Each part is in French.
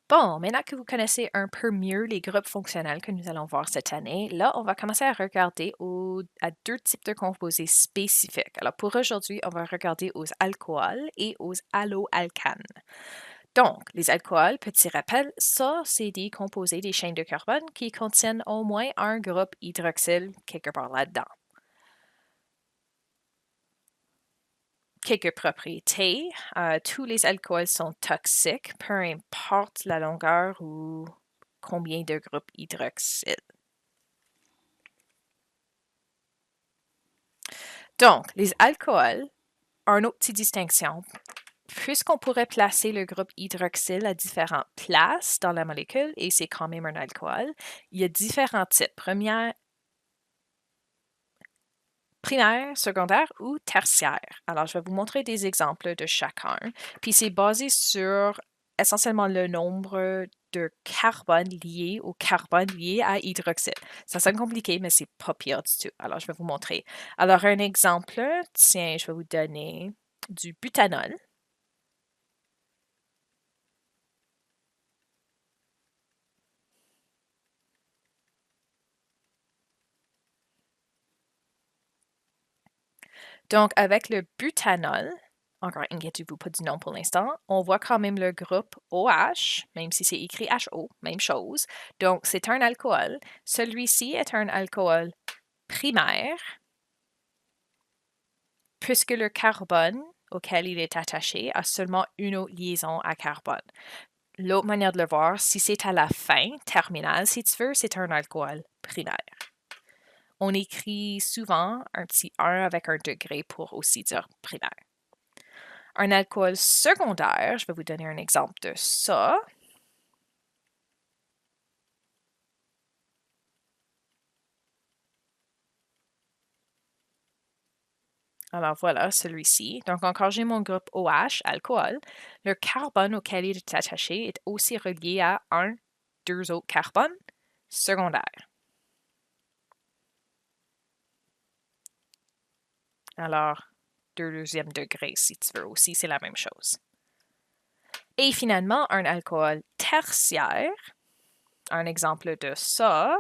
Bon, maintenant que vous connaissez un peu mieux les groupes fonctionnels que nous allons voir cette année, là, on va commencer à regarder à deux types de composés spécifiques. Alors, pour aujourd'hui, on va regarder aux alcools et aux haloalcanes. Donc, les alcools, petit rappel, ça, c'est des composés des chaînes de carbone qui contiennent au moins un groupe hydroxyle quelque part là-dedans. Quelques propriétés. Tous les alcools sont toxiques, peu importe la longueur ou combien de groupes hydroxyles. Donc, les alcools, une autre petite distinction. Puisqu'on pourrait placer le groupe hydroxyle à différentes places dans la molécule, et c'est quand même un alcool, il y a différents types. Primaire, secondaire ou tertiaire. Alors, je vais vous montrer des exemples de chacun. Puis c'est basé sur essentiellement le nombre de carbone lié au carbone lié à hydroxyde. Ça sonne compliqué, mais c'est pas pire du tout. Alors, je vais vous montrer. Alors, un exemple, tiens, je vais vous donner du butanol. Donc, avec le butanol, encore inquiétez-vous pas du nom pour l'instant, on voit quand même le groupe OH, même si c'est écrit HO, même chose. Donc, c'est un alcool. Celui-ci est un alcool primaire, puisque le carbone auquel il est attaché a seulement une autre liaison à carbone. L'autre manière de le voir, si c'est à la fin, terminale, si tu veux, c'est un alcool primaire. On écrit souvent un petit 1 avec un degré pour aussi dire primaire. Un alcool secondaire, je vais vous donner un exemple de ça. Alors voilà, celui-ci. Donc encore, j'ai mon groupe OH, alcool. Le carbone auquel il est attaché est aussi relié à deux autres carbones secondaires. Alors, deuxième degré, si tu veux aussi, c'est la même chose. Et finalement, un alcool tertiaire. Un exemple de ça.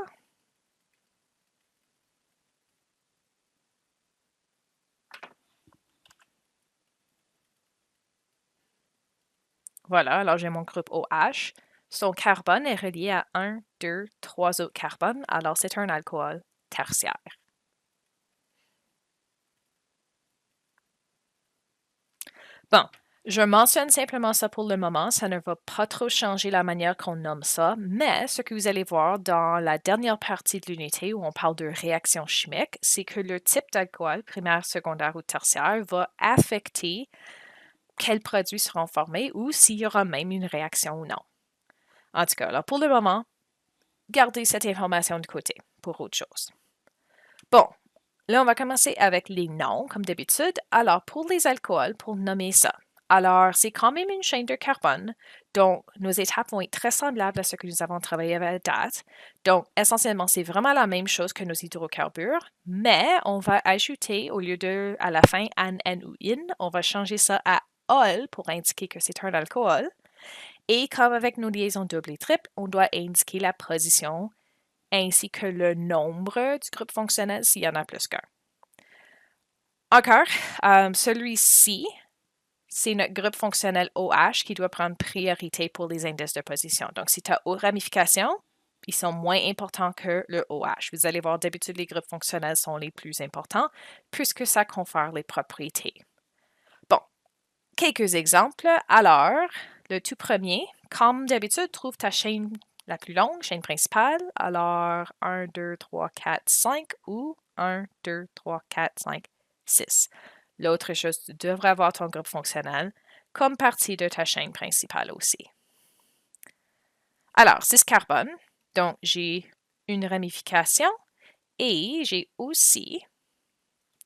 Voilà, alors j'ai mon groupe OH. Son carbone est relié à 3 autres carbones, alors c'est un alcool tertiaire. Bon, je mentionne simplement ça pour le moment, ça ne va pas trop changer la manière qu'on nomme ça, mais ce que vous allez voir dans la dernière partie de l'unité où on parle de réaction chimique, c'est que le type d'alcool, primaire, secondaire ou tertiaire, va affecter quels produits seront formés ou s'il y aura même une réaction ou non. En tout cas, alors pour le moment, gardez cette information de côté pour autre chose. Bon, là, on va commencer avec les noms, comme d'habitude. Alors, pour les alcools, pour nommer ça. Alors, c'est quand même une chaîne de carbone, donc nos étapes vont être très semblables à ce que nous avons travaillé à la date. Donc, essentiellement, c'est vraiment la même chose que nos hydrocarbures, mais on va ajouter, au lieu de, à la fin, an, n ou in, on va changer ça à ol pour indiquer que c'est un alcool. Et comme avec nos liaisons doubles et triples, on doit indiquer la position ainsi que le nombre du groupe fonctionnel s'il y en a plus qu'un. Encore, celui-ci, c'est notre groupe fonctionnel OH qui doit prendre priorité pour les indices de position. Donc, si tu as aux ramifications, ils sont moins importants que le OH. Vous allez voir, d'habitude, les groupes fonctionnels sont les plus importants puisque ça confère les propriétés. Bon, quelques exemples. Alors, le tout premier, comme d'habitude, trouve ta chaîne la plus longue, chaîne principale. Alors, 1, 2, 3, 4, 5 ou 1, 2, 3, 4, 5, 6. L'autre chose, tu devrais avoir ton groupe fonctionnel comme partie de ta chaîne principale aussi. Alors, 6 carbone. Donc, j'ai une ramification et j'ai aussi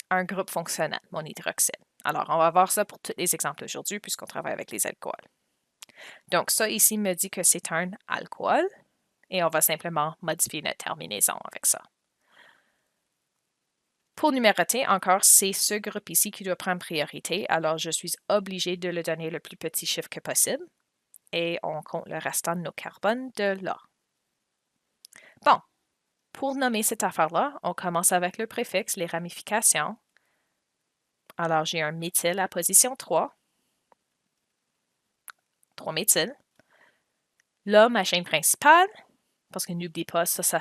un groupe fonctionnel, mon hydroxyde. Alors, on va voir ça pour tous les exemples aujourd'hui puisqu'on travaille avec les alcools. Donc, ça ici me dit que c'est un alcool et on va simplement modifier notre terminaison avec ça. Pour numéroter, encore, c'est ce groupe ici qui doit prendre priorité, alors je suis obligée de le donner le plus petit chiffre que possible. et on compte le restant de nos carbones de là. Bon, pour nommer cette affaire-là, on commence avec le préfixe, les ramifications. Alors, j'ai un méthyle à position 3 méthyl. Là, ma chaîne principale, parce que n'oublie pas, ça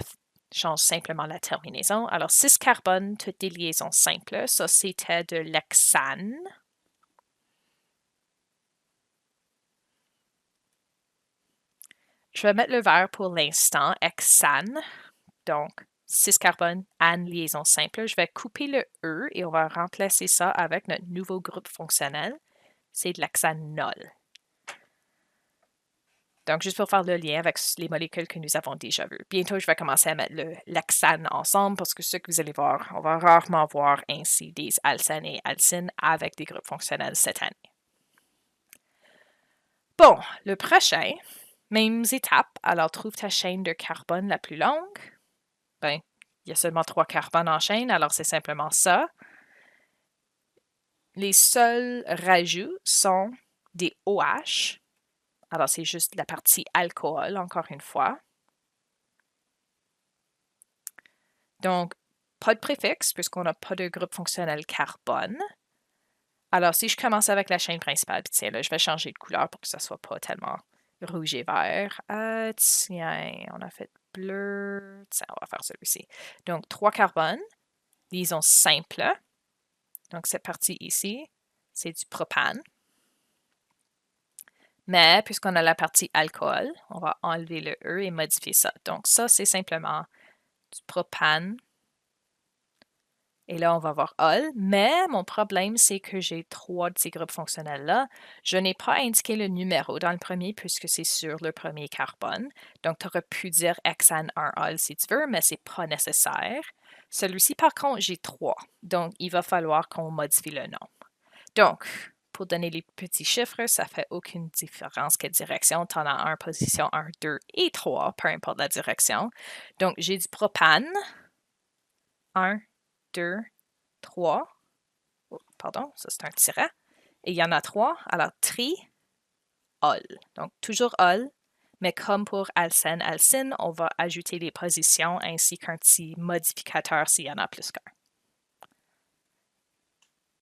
change simplement la terminaison. Alors, 6 carbones, toutes des liaisons simples. Ça, c'était de l'hexane. Je vais mettre le vert pour l'instant, hexane. Donc, 6 carbones, ane, liaison simple. Je vais couper le E et on va remplacer ça avec notre nouveau groupe fonctionnel. C'est de l'hexanol. Donc, juste pour faire le lien avec les molécules que nous avons déjà vues. Bientôt, je vais commencer à mettre l'hexane ensemble parce que ce que vous allez voir, on va rarement voir ainsi des alcènes et alcynes avec des groupes fonctionnels cette année. Bon, le prochain, mêmes étapes. Alors, trouve ta chaîne de carbone la plus longue. Ben, il y a seulement 3 carbones en chaîne, alors c'est simplement ça. Les seuls rajouts sont des OH. Alors, c'est juste la partie alcool, encore une fois. Donc, pas de préfixe, puisqu'on n'a pas de groupe fonctionnel carbone. Alors, si je commence avec la chaîne principale, puis tiens, là, je vais changer de couleur pour que ça ne soit pas tellement rouge et vert. Tiens, on a fait bleu. Tiens, on va faire celui-ci. Donc, 3 carbones, liaison simple. Donc, cette partie ici, c'est du propane. Mais puisqu'on a la partie alcool, on va enlever le E et modifier ça. Donc, ça, c'est simplement du propane. Et là, on va voir ol. Mais mon problème, c'est que j'ai 3 de ces groupes fonctionnels-là. Je n'ai pas indiqué le numéro dans le premier puisque c'est sur le premier carbone. Donc, tu aurais pu dire hexane 1 ol si tu veux, mais ce n'est pas nécessaire. Celui-ci, par contre, j'ai 3. Donc, il va falloir qu'on modifie le nom. Donc, pour donner les petits chiffres, ça ne fait aucune différence quelle direction. Tu en as un, position 1, 2 et 3, peu importe la direction. Donc, j'ai du propane. 1, 2, 3. Oh, pardon, ça c'est un tiret. Et il y en a 3. Alors, tri-ol. Donc, toujours ol. Mais comme pour alcène, alcyne, on va ajouter les positions ainsi qu'un petit modificateur s'il y en a plus qu'un.